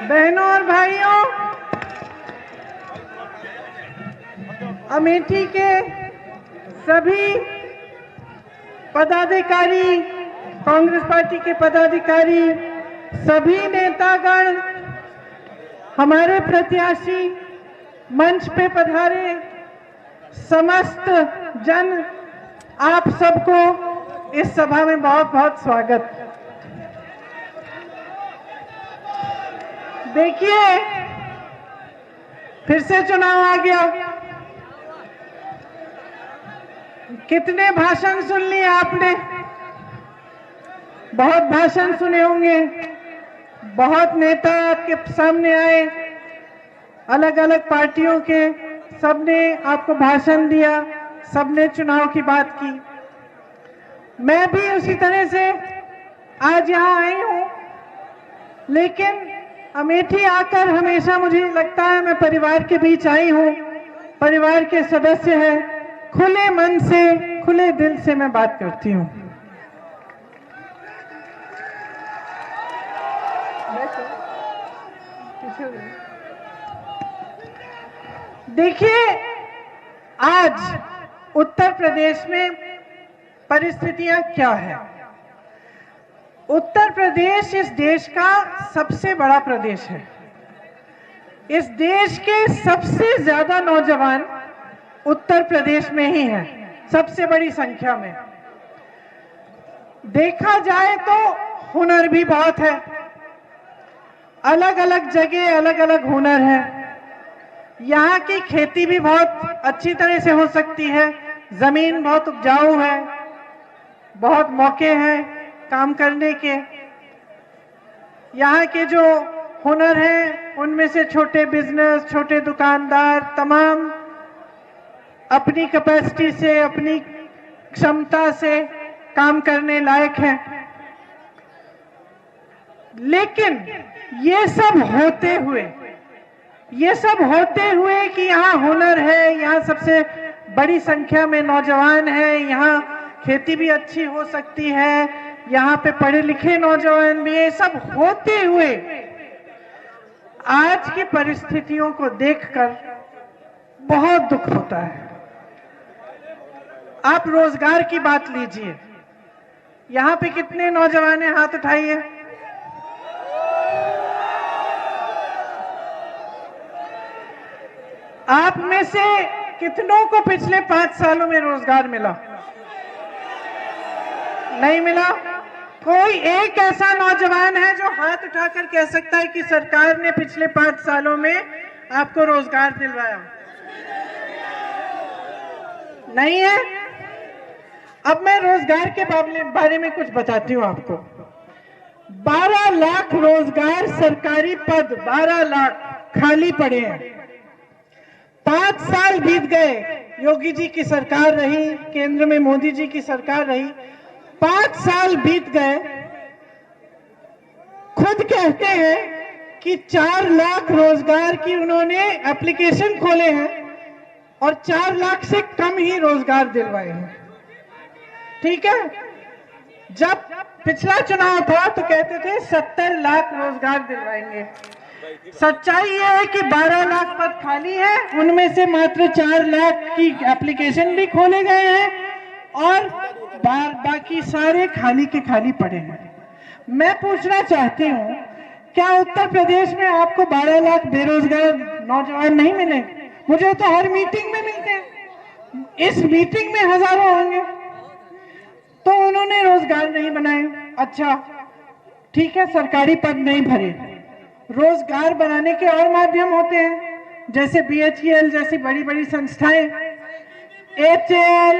बहनों और भाइयों, अमेठी के सभी पदाधिकारी, कांग्रेस पार्टी के पदाधिकारी, सभी नेतागण, हमारे प्रत्याशी, मंच पे पधारे समस्त जन, आप सबको इस सभा में बहुत बहुत स्वागत। देखिए, फिर से चुनाव आ गया। कितने भाषण सुन लिए आपने? बहुत भाषण सुने होंगे, बहुत नेता आपके सामने आए, अलग अलग पार्टियों के, सबने आपको भाषण दिया, सबने चुनाव की बात की। मैं भी उसी तरह से आज यहाँ आई हूँ, लेकिन अमेठी आकर हमेशा मुझे लगता है मैं परिवार के बीच आई हूँ, परिवार के सदस्य हैं, खुले मन से, खुले दिल से मैं बात करती हूँ। देखिए, आज उत्तर प्रदेश में परिस्थितियां क्या है। उत्तर प्रदेश इस देश का सबसे बड़ा प्रदेश है। इस देश के सबसे ज्यादा नौजवान उत्तर प्रदेश में ही हैं, सबसे बड़ी संख्या में। देखा जाए तो हुनर भी बहुत है, अलग अलग जगह अलग अलग हुनर है। यहाँ की खेती भी बहुत अच्छी तरह से हो सकती है, जमीन बहुत उपजाऊ है, बहुत मौके हैं काम करने के। यहाँ के जो हुनर हैं उनमें से छोटे बिजनेस, छोटे दुकानदार तमाम अपनी कैपेसिटी से, अपनी क्षमता से काम करने लायक हैं। लेकिन ये सब होते हुए कि यहाँ हुनर है, यहाँ सबसे बड़ी संख्या में नौजवान हैं, यहाँ खेती भी अच्छी हो सकती है, यहाँ पे पढ़े लिखे नौजवान भी, ये सब होते हुए आज की परिस्थितियों को देखकर बहुत दुख होता है। आप रोजगार की बात लीजिए, यहाँ पे कितने नौजवान हैं? हाथ उठाइए। आप में से कितनों को पिछले 5 सालों में रोजगार मिला? नहीं मिला? कोई एक ऐसा नौजवान है जो हाथ उठाकर कह सकता है कि सरकार ने पिछले 5 सालों में आपको रोजगार दिलवाया? नहीं है। अब मैं रोजगार के बारे में कुछ बताती हूँ आपको। 12 लाख रोजगार, सरकारी पद 12 लाख खाली पड़े हैं। 5 साल बीत गए, योगी जी की सरकार रही, केंद्र में मोदी जी की सरकार रही, 5 साल बीत गए। खुद कहते हैं कि 4 लाख रोजगार की उन्होंने एप्लीकेशन खोले हैं और 4 लाख से कम ही रोजगार दिलवाए हैं। ठीक है, जब पिछला चुनाव था तो कहते थे 70 लाख रोजगार दिलवाएंगे। सच्चाई यह है कि 12 लाख पद खाली है, उनमें से मात्र 4 लाख की एप्लीकेशन भी खोले गए हैं और बाकी सारे खाली के खाली पड़े हैं। मैं पूछना चाहती हूँ, क्या उत्तर प्रदेश में आपको 12 लाख बेरोजगार नौजवान नहीं मिले? मुझे तो हर मीटिंग में मिलते हैं, इस मीटिंग में हजारों होंगे। तो उन्होंने रोजगार नहीं बनाए। अच्छा ठीक है, सरकारी पद नहीं भरे, रोजगार बनाने के और माध्यम होते हैं, जैसे BHEL जैसी बड़ी बड़ी संस्थाएं, HAL,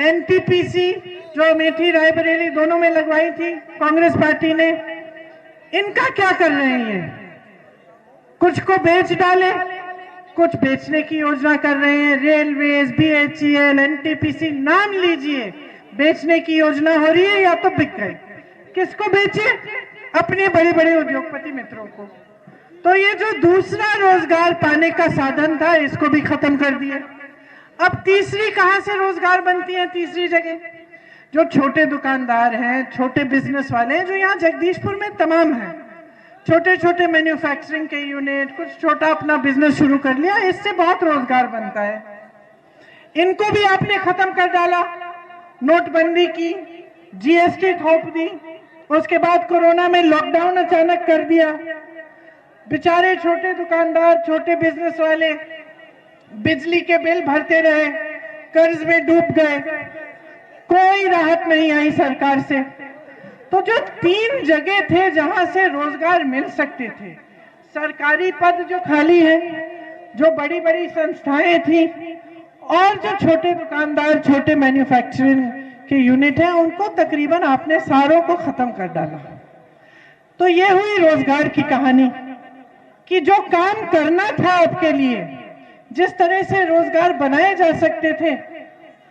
NTPC जो अमेठी रायबरेली दोनों में लगवाई थी कांग्रेस पार्टी ने, इनका क्या कर रहे हैं? कुछ को बेच डाले, कुछ बेचने की योजना कर रहे हैं। रेलवेज, BHEL, NTPC नाम लीजिए, बेचने की योजना हो रही है या तो बिक गए। किसको बेचे? अपने बड़े बड़े उद्योगपति मित्रों को। तो ये जो दूसरा रोजगार पाने का साधन था, इसको भी खत्म कर दिया। अब तीसरी कहां से रोजगार बनती है? तीसरी जगह जो छोटे दुकानदार हैं, छोटे बिजनेस वाले हैं, जो यहाँ जगदीशपुर में तमाम हैं, छोटे छोटे मैन्युफैक्चरिंग के यूनिट, कुछ छोटा अपना बिजनेस शुरू कर लिया, इससे बहुत रोजगार बनता है। इनको भी आपने खत्म कर डाला, नोटबंदी की, जीएसटी थोप दी, उसके बाद कोरोना में लॉकडाउन अचानक कर दिया। बेचारे छोटे दुकानदार, छोटे बिजनेस वाले बिजली के बिल भरते रहे, कर्ज में डूब गए, कोई राहत नहीं आई सरकार से। तो जो 3 जगह थे जहां से रोजगार मिल सकते थे, सरकारी पद जो खाली है, जो बड़ी बड़ी संस्थाएं थी, और जो छोटे दुकानदार, छोटे मैन्युफैक्चरिंग के यूनिट हैं, उनको तकरीबन आपने सारों को खत्म कर डाला। तो ये हुई रोजगार की कहानी कि जो काम करना था आपके लिए, जिस तरह से रोजगार बनाए जा सकते थे,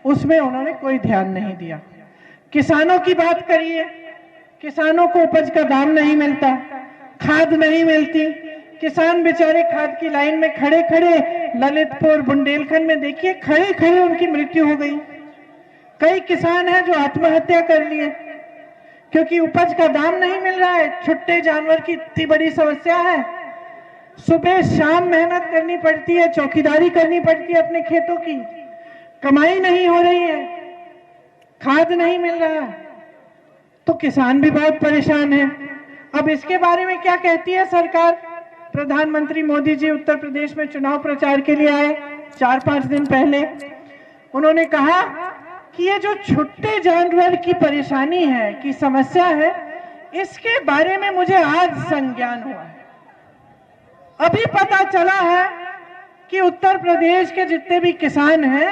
उसमें उन्होंने कोई ध्यान नहीं दिया। किसानों की बात करिए, किसानों को उपज का दाम नहीं मिलता, खाद नहीं मिलती, किसान बेचारे खाद की लाइन में खड़े खड़े, ललितपुर बुंदेलखंड में देखिए, खड़े खड़े उनकी मृत्यु हो गई। कई किसान हैं जो आत्महत्या कर लिए क्योंकि उपज का दाम नहीं मिल रहा है। छुट्टे जानवर की इतनी बड़ी समस्या है, सुबह शाम मेहनत करनी पड़ती है, चौकीदारी करनी पड़ती है अपने खेतों की, कमाई नहीं हो रही है, खाद नहीं मिल रहा है, तो किसान भी बहुत परेशान है। अब इसके बारे में क्या कहती है सरकार? प्रधानमंत्री मोदी जी उत्तर प्रदेश में चुनाव प्रचार के लिए आए 4-5 दिन पहले। उन्होंने कहा कि ये जो छुट्टे जानवर की परेशानी है, की समस्या है, इसके बारे में मुझे आज संज्ञान हुआ है। अभी पता चला है कि उत्तर प्रदेश के जितने भी किसान हैं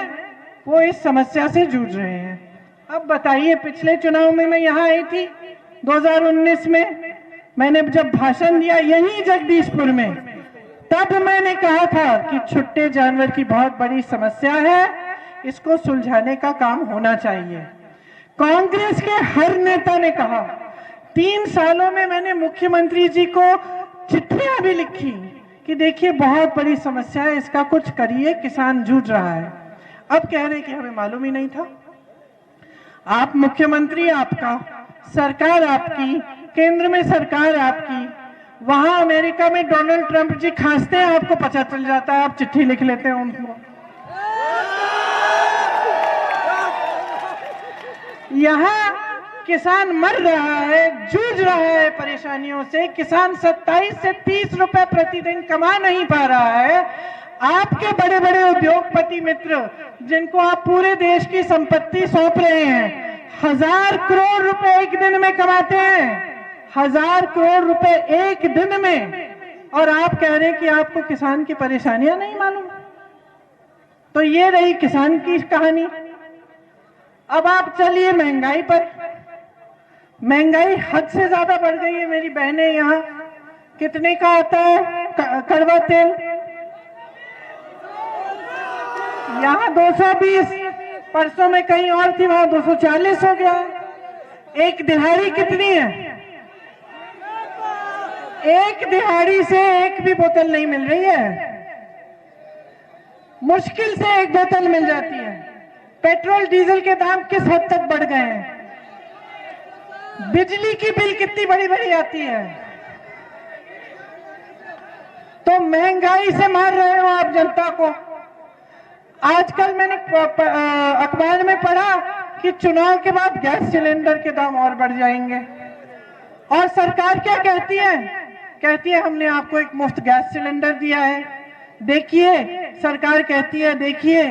वो इस समस्या से जूझ रहे हैं। अब बताइए, पिछले चुनाव में मैं यहाँ आई थी 2019 में, मैंने जब भाषण दिया यही जगदीशपुर में, तब मैंने कहा था कि छुट्टे जानवर की बहुत बड़ी समस्या है, इसको सुलझाने का काम होना चाहिए। कांग्रेस के हर नेता ने कहा। 3 सालों में मैंने मुख्यमंत्री जी को चिट्ठियां भी लिखी कि देखिए बहुत बड़ी समस्या है, इसका कुछ करिए, किसान जूझ रहा है। अब कह रहे कि हमें मालूम ही नहीं था। आप मुख्यमंत्री आपका, सरकार आपकी, केंद्र में सरकार आपकी, वहां अमेरिका में डोनाल्ड ट्रंप जी खांसते हैं, आपको पता चल जाता है, आप चिट्ठी लिख लेते हैं उनको। यहाँ किसान मर रहा है, जूझ रहा है परेशानियों से। किसान 27 से 30 रुपए प्रतिदिन कमा नहीं पा रहा है। आपके बड़े बड़े उद्योगपति मित्र, जिनको आप पूरे देश की संपत्ति सौंप रहे हैं, 1000 करोड़ रुपए एक दिन में कमाते हैं, 1000 करोड़ रुपए एक दिन में, और आप कह रहे हैं कि आपको किसान की परेशानियां नहीं मालूम। तो ये रही किसान की कहानी। अब आप चलिए महंगाई पर। महंगाई हद से ज्यादा बढ़ गई है मेरी बहनें। यहाँ कितने का आता है कड़वा तेल? यहाँ 220, परसों में कहीं और थी, वहां 240 हो गया है। एक दिहाड़ी कितनी है? एक दिहाड़ी से एक भी बोतल नहीं मिल रही है, मुश्किल से एक बोतल मिल जाती है। पेट्रोल डीजल के दाम किस हद तक बढ़ गए हैं, बिजली की बिल कितनी बड़ी बड़ी आती है। तो महंगाई से मार रहे हो आप जनता को। आजकल मैंने अखबार में पढ़ा कि चुनाव के बाद गैस सिलेंडर के दाम और बढ़ जाएंगे, और सरकार क्या कहती है? कहती है हमने आपको एक मुफ्त गैस सिलेंडर दिया है। देखिए, सरकार कहती है देखिए,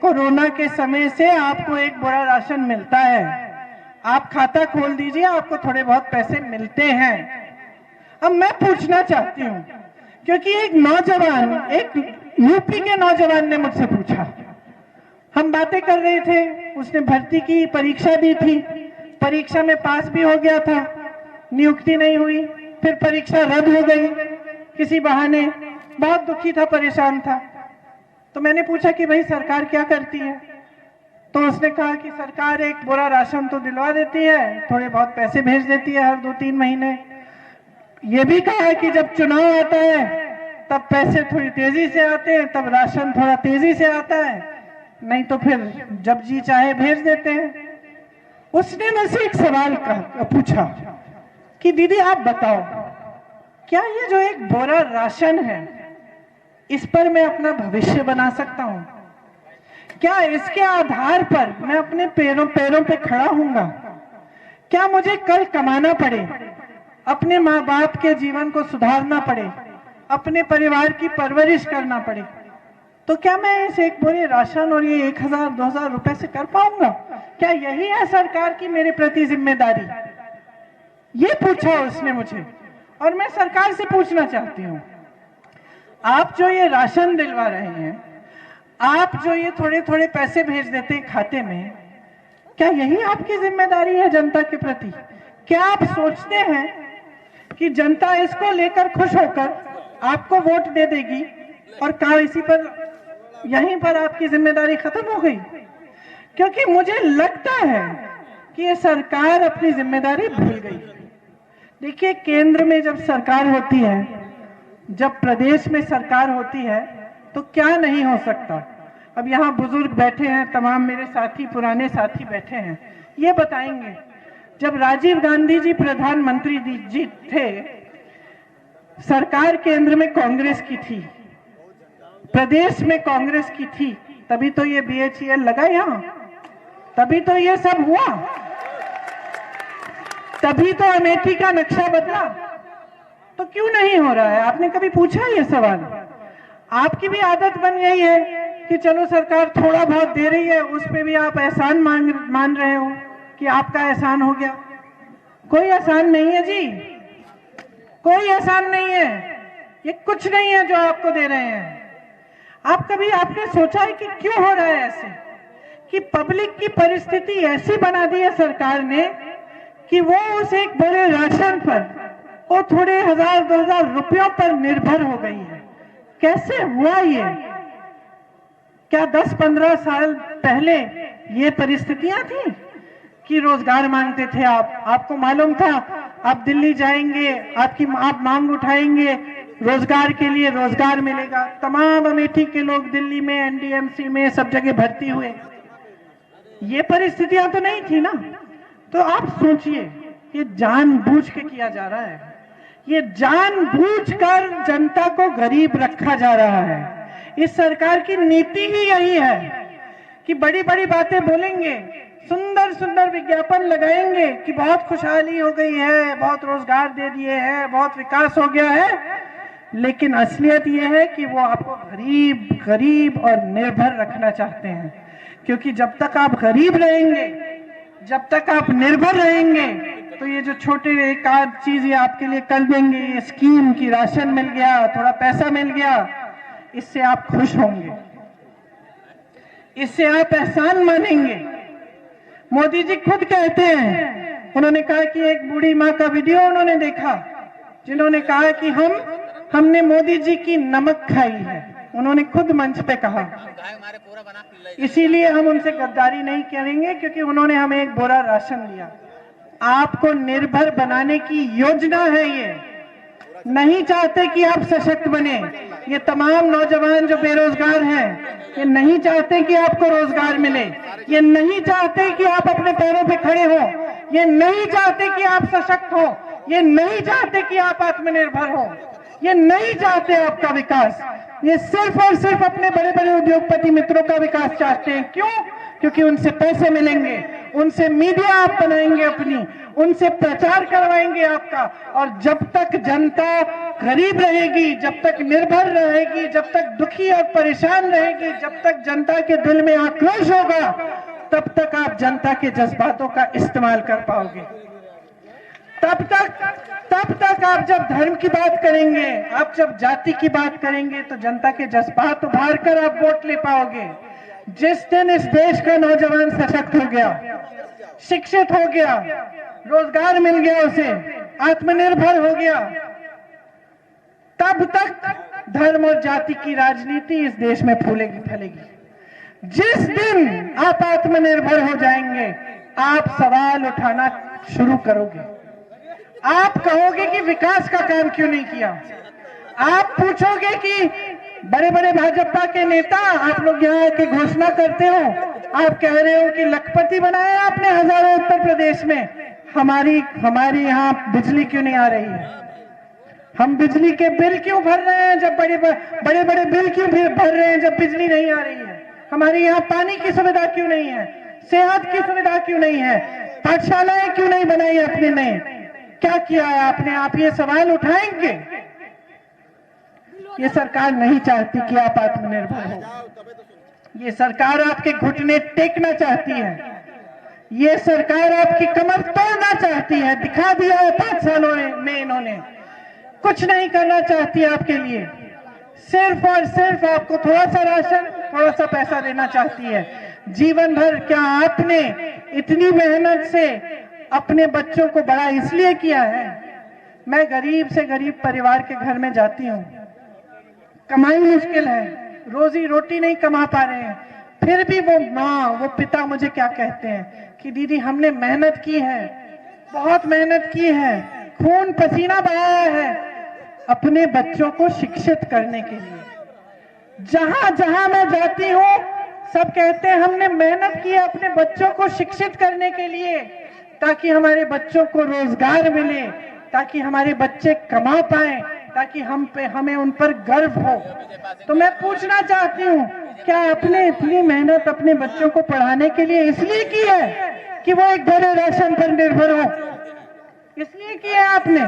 कोरोना के समय से आपको एक बोरा राशन मिलता है, आप खाता खोल दीजिए, आपको थोड़े बहुत पैसे मिलते हैं। अब मैं पूछना चाहती हूँ, क्योंकि एक नौजवान, एक यूपी के नौजवान ने मुझसे पूछा, हम बातें कर रहे थे, उसने भर्ती की परीक्षा दी थी, परीक्षा में पास भी हो गया था, नियुक्ति नहीं हुई, फिर परीक्षा रद्द हो गई किसी बहाने, बहुत दुखी था, परेशान था। तो मैंने पूछा कि भाई सरकार क्या करती है? तो उसने कहा कि सरकार एक बोरा राशन तो दिलवा देती है, थोड़े बहुत पैसे भेज देती है हर 2-3 महीने। ये भी कहा कि जब चुनाव आता है तब पैसे थोड़ी तेजी से आते हैं, तब राशन थोड़ा तेजी से आता है, नहीं तो फिर जब जी चाहे भेज देते हैं। उसने मुझसे एक सवाल पूछा कि दीदी आप बताओ, क्या ये जो एक बोरा राशन है, इस पर मैं अपना भविष्य बना सकता हूं? क्या इसके आधार पर मैं अपने पैरों पे खड़ा होऊंगा? क्या मुझे कल कमाना पड़े, अपने माँ बाप के जीवन को सुधारना पड़े, अपने परिवार की परवरिश करना पड़े, तो क्या मैं इस एक बोरे राशन और ये 1000-2000 रुपए से कर पाऊंगा? क्या यही है सरकार की मेरे प्रति जिम्मेदारी? ये पूछा उसने मुझे, और मैं सरकार से पूछना चाहती हूँ, आप जो ये राशन दिलवा रहे हैं, आप जो ये थोड़े थोड़े पैसे भेज देते हैं खाते में, क्या यही आपकी जिम्मेदारी है जनता के प्रति? क्या आप सोचते हैं कि जनता इसको लेकर खुश होकर आपको वोट दे देगी और कहा इसी पर यहीं पर आपकी जिम्मेदारी खत्म हो गई? क्योंकि मुझे लगता है कि ये सरकार अपनी जिम्मेदारी भूल गई। देखिए, केंद्र में जब सरकार होती है, जब प्रदेश में सरकार होती है, तो क्या नहीं हो सकता। अब यहाँ बुजुर्ग बैठे हैं, तमाम मेरे साथी, पुराने साथी बैठे हैं, ये बताएंगे जब राजीव गांधी जी प्रधानमंत्री जी थे, सरकार केंद्र में कांग्रेस की थी, प्रदेश में कांग्रेस की थी, तभी तो ये BHEL लगा यहाँ, तभी तो ये सब हुआ, तभी तो अमेठी का नक्शा बदला। तो क्यों नहीं हो रहा है? आपने कभी पूछा ये सवाल? आपकी भी आदत बन गई है कि चलो सरकार थोड़ा बहुत दे रही है, उस पे भी आप एहसान मान रहे हो कि आपका एहसान हो गया। कोई एहसान नहीं है जी, कोई एहसान नहीं है, ये कुछ नहीं है जो आपको दे रहे हैं। आपने सोचा है कि क्यों हो रहा है ऐसे, कि पब्लिक की परिस्थिति ऐसी बना दी है सरकार ने कि वो उस एक बड़े राशन पर, वो थोड़े 1000-2000 रुपयों पर निर्भर हो गई है। कैसे हुआ ये? क्या 10-15 साल पहले ये परिस्थितियां थी कि रोजगार मांगते थे आपको मालूम था, आप दिल्ली जाएंगे, आप मांग उठाएंगे रोजगार के लिए, रोजगार मिलेगा। तमाम अमेठी के लोग दिल्ली में, NDMC में, सब जगह भर्ती हुए। ये परिस्थितियां तो नहीं थी ना। तो आप सोचिए, ये जानबूझ के किया जा रहा है, ये जानबूझकर जनता को गरीब रखा जा रहा है। इस सरकार की नीति ही यही है कि बड़ी बड़ी बातें बोलेंगे, सुंदर सुंदर विज्ञापन लगाएंगे कि बहुत खुशहाली हो गई है, बहुत रोजगार दे दिए हैं, बहुत विकास हो गया है, लेकिन असलियत यह है कि वो आपको गरीब और निर्भर रखना चाहते हैं। क्योंकि जब तक आप गरीब रहेंगे, जब तक आप निर्भर रहेंगे, तो ये जो छोटे एक आध चीज ये आपके लिए कर देंगे, ये स्कीम की राशन मिल गया, थोड़ा पैसा मिल गया, इससे आप खुश होंगे, इससे आप एहसान मानेंगे। मोदी जी खुद कहते हैं, उन्होंने कहा कि एक बूढ़ी माँ का वीडियो उन्होंने देखा, जिन्होंने कहा कि हमने मोदी जी की नमक खाई है। उन्होंने खुद मंच पे कहा। इसीलिए हम उनसे गद्दारी नहीं करेंगे, क्योंकि उन्होंने हमें एक बोरा राशन दिया। आपको निर्भर बनाने की योजना है ये। नहीं चाहते कि आप सशक्त बने। ये तमाम नौजवान जो बेरोजगार हैं, ये नहीं चाहते कि आपको रोजगार मिले, ये नहीं चाहते कि आप अपने पैरों पे खड़े हो, ये नहीं चाहते कि आप सशक्त हो, ये नहीं चाहते कि आप आत्मनिर्भर हो, ये नहीं चाहते आपका विकास। ये सिर्फ और सिर्फ अपने बड़े बड़े उद्योगपति मित्रों का विकास चाहते हैं। क्यों? क्योंकि उनसे पैसे मिलेंगे, उनसे मीडिया आप बनाएंगे अपनी, उनसे प्रचार करवाएंगे आपका। और जब तक जनता गरीब रहेगी, जब तक निर्भर रहेगी, जब तक दुखी और परेशान रहेगी, जब तक जनता के दिल में आक्रोश होगा, तब तक आप जनता के जज्बातों का इस्तेमाल कर पाओगे। तब तक आप जब धर्म की बात करेंगे, आप जब जाति की बात करेंगे, तो जनता के जज्बात उभार कर आप वोट ले पाओगे। जिस दिन इस देश का नौजवान सशक्त हो गया, शिक्षित हो गया, रोजगार मिल गया, उसे आत्मनिर्भर हो गया, तब तक धर्म और जाति की राजनीति इस देश में फूलेगी फैलेगी। जिस दिन आप आत्मनिर्भर हो जाएंगे, आप सवाल उठाना शुरू करोगे। आप कहोगे कि विकास का काम क्यों नहीं किया। आप पूछोगे कि बड़े बड़े भाजपा के नेता, आप लोग यहाँ की घोषणा करते हो, आप कह रहे हो कि लखपति बनाया आपने हजारों उत्तर प्रदेश में, हमारी यहाँ बिजली क्यों नहीं आ रही है। हम बिजली के बिल क्यों भर रहे हैं जब बड़े बड़े बिल क्यों भर रहे हैं जब बिजली नहीं आ रही है? हमारे यहाँ पानी की सुविधा क्यों नहीं है? सेहत की सुविधा क्यों नहीं है? पाठशालाएं क्यों नहीं बनाई आपने? नहीं, क्या किया है आपने? आप ये सवाल उठाएंगे? ये सरकार नहीं चाहती कि आप आत्मनिर्भर हो। ये सरकार आपके घुटने टेकना चाहती है। ये सरकार आपकी कमर तोड़ना चाहती है। दिखा दिया है 5 सालों में इन्होंने। कुछ नहीं करना चाहती आपके लिए। सिर्फ और सिर्फ आपको थोड़ा सा राशन, थोड़ा सा पैसा देना चाहती है। जीवन भर क्या आपने इतनी मेहनत से अपने बच्चों को बड़ा इसलिए किया है? मैं गरीब से गरीब परिवार के घर में जाती हूँ, कमाई मुश्किल है, रोजी रोटी नहीं कमा पा रहे हैं, फिर भी वो माँ, वो पिता मुझे क्या कहते हैं कि दीदी हमने मेहनत की है, बहुत मेहनत की है, खून पसीना बहाया है अपने बच्चों को शिक्षित करने के लिए। जहां जहां मैं जाती हूँ सब कहते हैं हमने मेहनत की है अपने बच्चों को शिक्षित करने के लिए, ताकि हमारे बच्चों को रोजगार मिले, ताकि हमारे बच्चे कमा पाए, ताकि हमें उन पर गर्व हो। तो मैं पूछना चाहती हूँ, क्या आपने इतनी मेहनत अपने बच्चों को पढ़ाने के लिए इसलिए की है कि वो एक बड़े राशन पर निर्भर हो? इसलिए की है आपने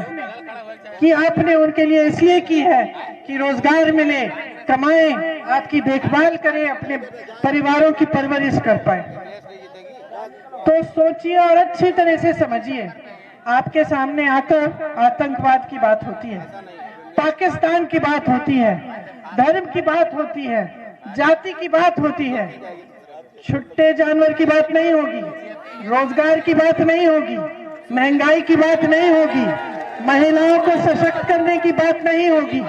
कि आपने उनके लिए इसलिए की है कि रोजगार मिले, कमाएं, आपकी देखभाल करें, अपने परिवारों की परवरिश कर पाए? तो सोचिए और अच्छी तरह से समझिए। आपके सामने आकर आतंकवाद की बात होती है, पाकिस्तान की बात होती है, धर्म की बात होती है, जाति की बात होती है, छुट्टे जानवर की बात नहीं होगी, रोजगार की बात नहीं होगी, महंगाई की बात नहीं होगी, महिलाओं को सशक्त करने की बात नहीं होगी।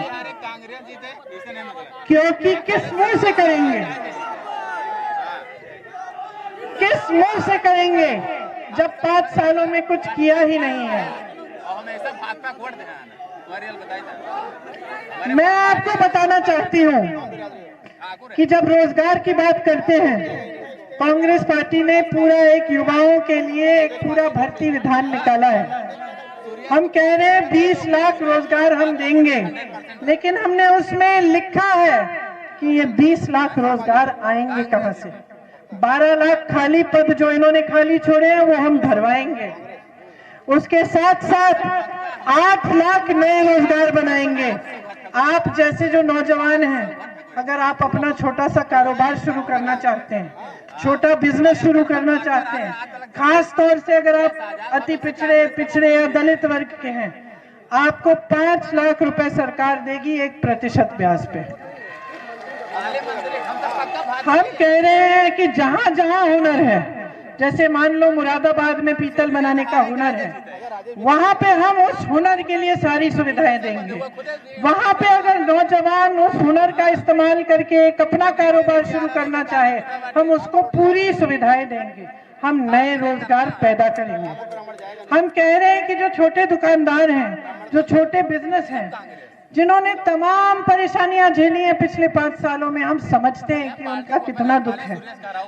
क्योंकि किस मुंह से करेंगे? किस मुंह से करेंगे जब 5 सालों में कुछ किया ही नहीं है? मैं आपको बताना चाहती हूँ कि जब रोजगार की बात करते हैं, कांग्रेस पार्टी ने पूरा एक युवाओं के लिए एक पूरा भर्ती विधान निकाला है। हम कह रहे हैं 20 लाख रोजगार हम देंगे, लेकिन हमने उसमें लिखा है कि ये 20 लाख रोजगार आएंगे कहां से? 12 लाख खाली पद जो इन्होंने खाली छोड़े हैं वो हम भरवाएंगे। उसके साथ साथ 8 लाख नए रोजगार बनाएंगे। आप जैसे जो नौजवान हैं, अगर आप अपना छोटा सा कारोबार शुरू करना चाहते हैं, छोटा बिजनेस शुरू करना चाहते हैं, खास तौर से अगर आप अति पिछड़े या दलित वर्ग के हैं, आपको 5 लाख रुपए सरकार देगी 1% ब्याज पे। हम कह रहे हैं कि जहां जहां हुनर है, जैसे मान लो मुरादाबाद में पीतल बनाने का हुनर है, वहां पे हम उस हुनर के लिए सारी सुविधाएं देंगे। वहां पे अगर नौजवान उस हुनर का इस्तेमाल करके एक अपना कारोबार शुरू करना चाहे, हम उसको पूरी सुविधाएं देंगे। हम नए रोजगार पैदा करेंगे। हम कह रहे हैं कि जो छोटे दुकानदार हैं, जो छोटे बिजनेस हैं, जिन्होंने तमाम परेशानियां झेली हैं पिछले 5 सालों में, हम समझते हैं कि उनका कितना दुख है,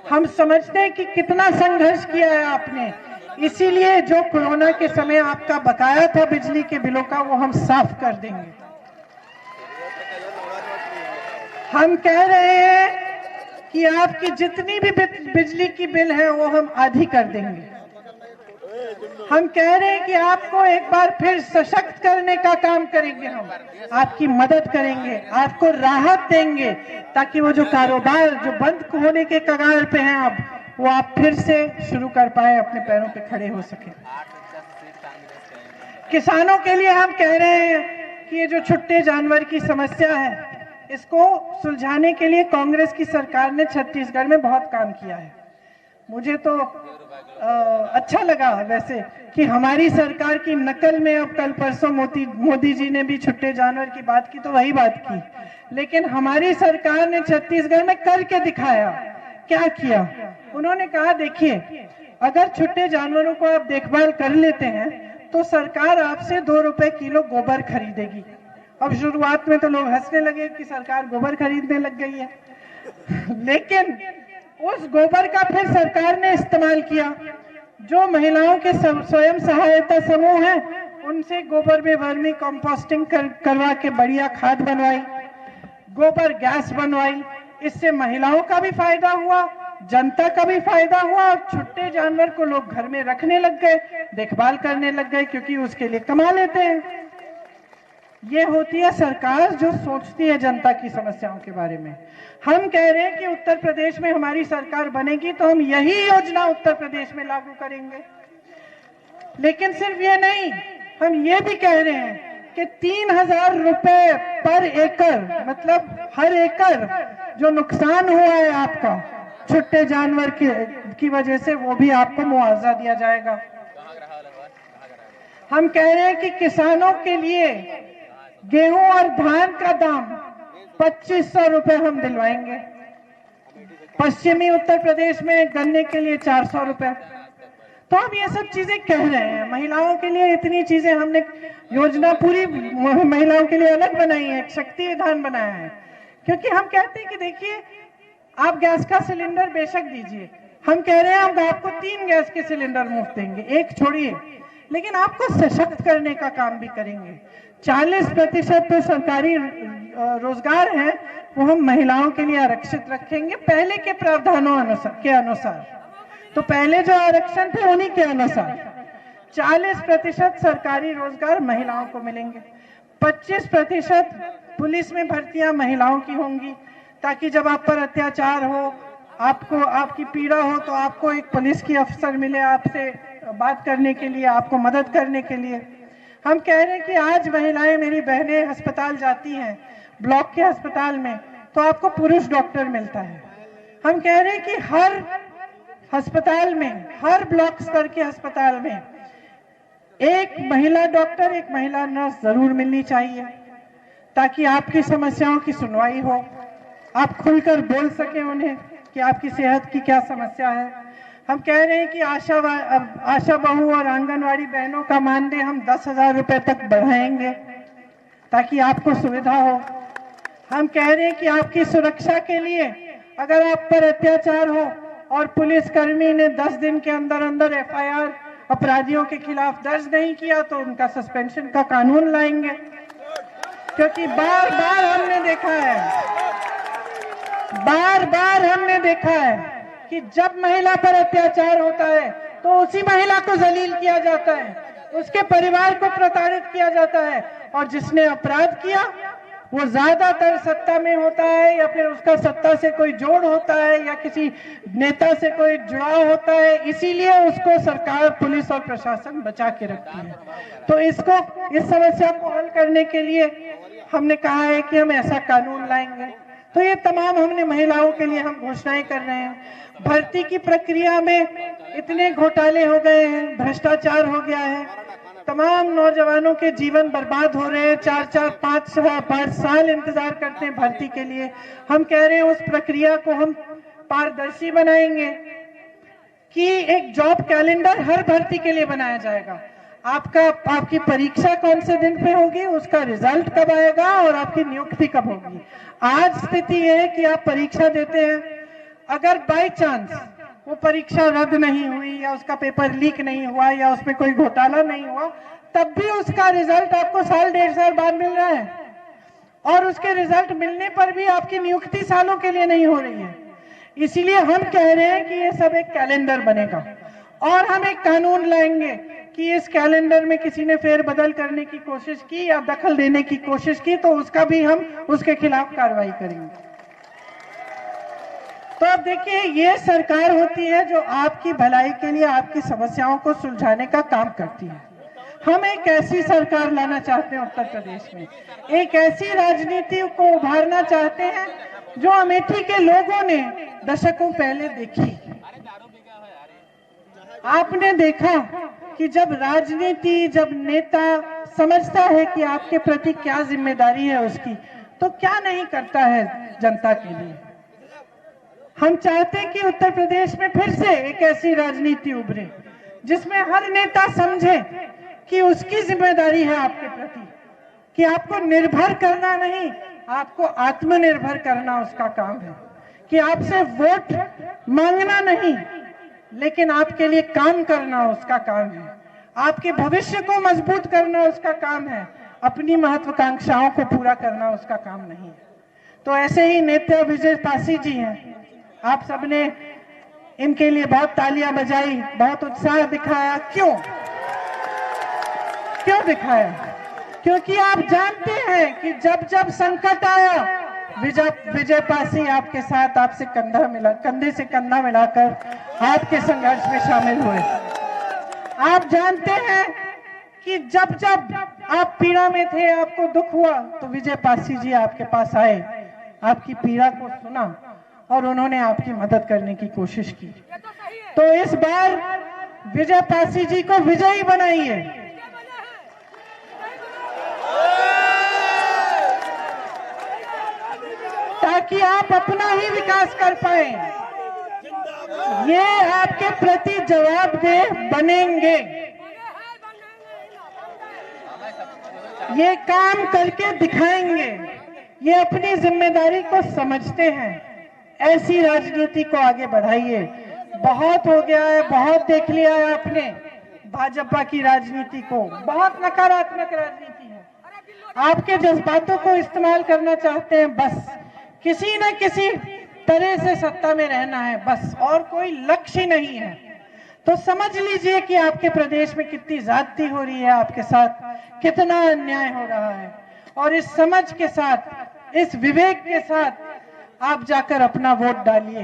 हम समझते हैं कि कितना संघर्ष किया है आपने। इसीलिए जो कोरोना के समय आपका बकाया था बिजली के बिलों का, वो हम साफ कर देंगे। हम कह रहे हैं कि आपकी जितनी भी बिजली की बिल है वो हम आधी कर देंगे। हम कह रहे हैं कि आपको एक बार फिर सशक्त करने का काम करेंगे। हम आपकी मदद करेंगे, आपको राहत देंगे, ताकि वो जो कारोबार जो बंद होने के कगार पे हैं अब, वो आप फिर से शुरू कर पाए, अपने पैरों पे खड़े हो सके। किसानों के लिए हम कह रहे हैं कि ये जो छुट्टे जानवर की समस्या है, इसको सुलझाने के लिए कांग्रेस की सरकार ने छत्तीसगढ़ में बहुत काम किया है। मुझे तो अच्छा लगा वैसे कि हमारी सरकार की नकल में अब कल परसों मोदी जी ने भी छुट्टे जानवर की बात की तो वही बात की, लेकिन हमारी सरकार ने छत्तीसगढ़ में करके दिखाया। क्या किया? उन्होंने कहा देखिए, अगर छुट्टे जानवरों को आप देखभाल कर लेते हैं तो सरकार आपसे 2 रुपए किलो गोबर खरीदेगी। अब शुरुआत में तो लोग हंसने लगे कि सरकार गोबर खरीदने लग गई है, लेकिन उस गोबर का फिर सरकार ने इस्तेमाल किया। जो महिलाओं के स्वयं सहायता समूह हैं, उनसे गोबर में वर्मी कंपोस्टिंग करवा के बढ़िया खाद बनवाई, गोबर गैस बनवाई। इससे महिलाओं का भी फायदा हुआ, जनता का भी फायदा हुआ और छुट्टे जानवर को लोग घर में रखने लग गए, देखभाल करने लग गए, क्योंकि उसके लिए कमा लेते हैं। ये होती है सरकार जो सोचती है जनता की समस्याओं के बारे में। हम कह रहे हैं कि उत्तर प्रदेश में हमारी सरकार बनेगी तो हम यही योजना उत्तर प्रदेश में लागू करेंगे। लेकिन सिर्फ ये नहीं, हम ये भी कह रहे हैं कि 3,000 रुपए पर एकड़, मतलब हर एकड़ जो नुकसान हुआ है आपका छुट्टे जानवर की वजह से, वो भी आपको मुआवजा दिया जाएगा। हम कह रहे हैं कि किसानों के लिए गेहूं और धान का दाम 2,500 रुपए हम दिलवाएंगे। पश्चिमी उत्तर प्रदेश में गन्ने के लिए 400 रुपए। तो हम ये सब चीजें कह रहे हैं। महिलाओं के लिए इतनी चीजें हमने योजना पूरी महिलाओं के लिए अलग बनाई है, एक शक्ति विधान बनाया है, क्योंकि हम कहते हैं कि देखिए आप गैस का सिलेंडर बेशक दीजिए, हम कह रहे हैं हम आपको 3 गैस के सिलेंडर मुफ्त देंगे, एक छोड़िए, लेकिन आपको सशक्त करने का काम भी करेंगे। 40% तो सरकारी रोजगार है वो हम महिलाओं के लिए आरक्षित रखेंगे पहले के प्रावधानों के अनुसार। तो पहले जो आरक्षण थे उन्हीं के अनुसार 40% सरकारी रोजगार महिलाओं को मिलेंगे। 25% पुलिस में भर्तियां महिलाओं की होंगी, ताकि जब आप पर अत्याचार हो, आपको आपकी पीड़ा हो, तो आपको एक पुलिस की अफसर मिले आपसे बात करने के लिए, आपको मदद करने के लिए। हम कह रहे हैं कि आज महिलाएं, मेरी बहनें अस्पताल जाती हैं, ब्लॉक के अस्पताल में, तो आपको पुरुष डॉक्टर मिलता है। हम कह रहे हैं कि हर अस्पताल में, हर ब्लॉक स्तर के अस्पताल में एक महिला डॉक्टर, एक महिला नर्स जरूर मिलनी चाहिए, ताकि आपकी समस्याओं की सुनवाई हो, आप खुलकर बोल सकें उन्हें कि आपकी सेहत की क्या समस्या है। हम कह रहे हैं कि आशा बहू और आंगनवाड़ी बहनों का मानदेय हम 10,000 रुपए तक बढ़ाएंगे, ताकि आपको सुविधा हो। हम कह रहे हैं कि आपकी सुरक्षा के लिए अगर आप पर अत्याचार हो और पुलिसकर्मी ने 10 दिन के अंदर अंदर FIR अपराधियों के खिलाफ दर्ज नहीं किया, तो उनका सस्पेंशन का कानून लाएंगे, क्योंकि बार बार हमने देखा है कि जब महिला पर अत्याचार होता है तो उसी महिला को जलील किया जाता है, उसके परिवार को प्रताड़ित किया जाता है, और जिसने अपराध किया वो ज्यादातर सत्ता में होता है, या फिर उसका सत्ता से कोई जोड़ होता है, या किसी नेता से कोई जुड़ाव होता है, इसीलिए उसको सरकार, पुलिस और प्रशासन बचा के रखती है। तो इस समस्या को हल करने के लिए हमने कहा है कि हम ऐसा कानून लाएंगे। तो ये तमाम हमने महिलाओं के लिए हम घोषणाएं कर रहे हैं। भर्ती की प्रक्रिया में इतने घोटाले हो गए हैं, भ्रष्टाचार हो गया है, तमाम नौजवानों के जीवन बर्बाद हो रहे हैं, 4-4, 5 साल इंतजार करते हैं भर्ती के लिए। हम कह रहे हैं उस प्रक्रिया को हम पारदर्शी बनाएंगे कि एक जॉब कैलेंडर हर भर्ती के लिए बनाया जाएगा। आपकी परीक्षा कौन से दिन पे होगी, उसका रिजल्ट कब आएगा और आपकी नियुक्ति कब होगी। आज स्थिति यह है कि आप परीक्षा देते हैं, अगर बाय चांस वो परीक्षा रद्द नहीं हुई, या उसका पेपर लीक नहीं हुआ, या उसमें कोई घोटाला नहीं हुआ, तब भी उसका रिजल्ट आपको 1.5 साल बाद मिल रहा है, और उसके रिजल्ट मिलने पर भी आपकी नियुक्ति सालों के लिए नहीं हो रही है। इसीलिए हम कह रहे हैं कि ये सब एक कैलेंडर बनेगा, और हम एक कानून लाएंगे कि इस कैलेंडर में किसी ने फेरबदल करने की कोशिश की या दखल देने की कोशिश की, तो उसका भी हम उसके खिलाफ कार्रवाई करेंगे। तो अब देखिए, ये सरकार होती है जो आपकी भलाई के लिए, आपकी समस्याओं को सुलझाने का काम करती है। हम एक ऐसी सरकार लाना चाहते हैं उत्तर प्रदेश में, एक ऐसी राजनीति को उभारना चाहते हैं जो अमेठी के लोगों ने दशकों पहले देखी। आपने देखा कि जब राजनीति, जब नेता समझता है कि आपके प्रति क्या जिम्मेदारी है उसकी, तो क्या नहीं करता है जनता के लिए। हम चाहते हैं कि उत्तर प्रदेश में फिर से एक ऐसी राजनीति उभरे जिसमें हर नेता समझे कि उसकी जिम्मेदारी है आपके प्रति, कि आपको निर्भर करना नहीं, आपको आत्मनिर्भर करना उसका काम है, कि आपसे वोट मांगना नहीं, लेकिन आपके लिए काम करना उसका काम है। आपके भविष्य को मजबूत करना उसका काम है, अपनी महत्वाकांक्षाओं को पूरा करना उसका काम नहीं है। तो ऐसे ही नेता विजय पासी जी हैं, आप सबने इनके लिए बहुत तालियां बजाई, बहुत उत्साह दिखाया। क्यों दिखाया? क्योंकि आप जानते हैं कि जब जब संकट आया, विजय पासी आपके साथ, आपसे कंधे से कंधा मिलाकर आपके संघर्ष में शामिल हुए। आप जानते हैं कि जब जब आप पीड़ा में थे, आपको दुख हुआ, तो विजय पासी जी आपके पास आए, आपकी पीड़ा को सुना और उन्होंने आपकी मदद करने की कोशिश की। तो इस बार विजय पासी जी को विजयी बनाइए, ताकि आप अपना ही विकास कर पाए। ये आपके प्रति जवाबदेह बनेंगे, ये काम करके दिखाएंगे, ये अपनी जिम्मेदारी को समझते हैं। ऐसी राजनीति को आगे बढ़ाइए। बहुत हो गया है, बहुत देख लिया है आपने भाजपा की राजनीति को, बहुत नकारात्मक राजनीति है। आपके जज्बातों को इस्तेमाल करना चाहते हैं, बस किसी न किसी तरह से सत्ता में रहना है, बस, और कोई लक्ष्य नहीं है। तो समझ लीजिए कि आपके प्रदेश में कितनी ज्यादती हो रही है, आपके साथ कितना अन्याय हो रहा है। और इस समझ के साथ, इस विवेक के साथ आप जाकर अपना वोट डालिए।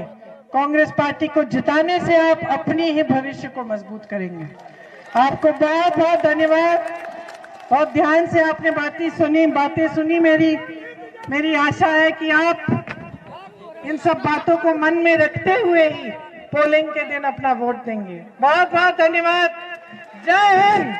कांग्रेस पार्टी को जिताने से आप अपनी ही भविष्य को मजबूत करेंगे। आपको बहुत बहुत धन्यवाद। बहुत ध्यान से आपने बातें सुनी। मेरी आशा है कि आप इन सब बातों को मन में रखते हुए ही पोलिंग के दिन अपना वोट देंगे। बहुत बहुत धन्यवाद। जय हिंद।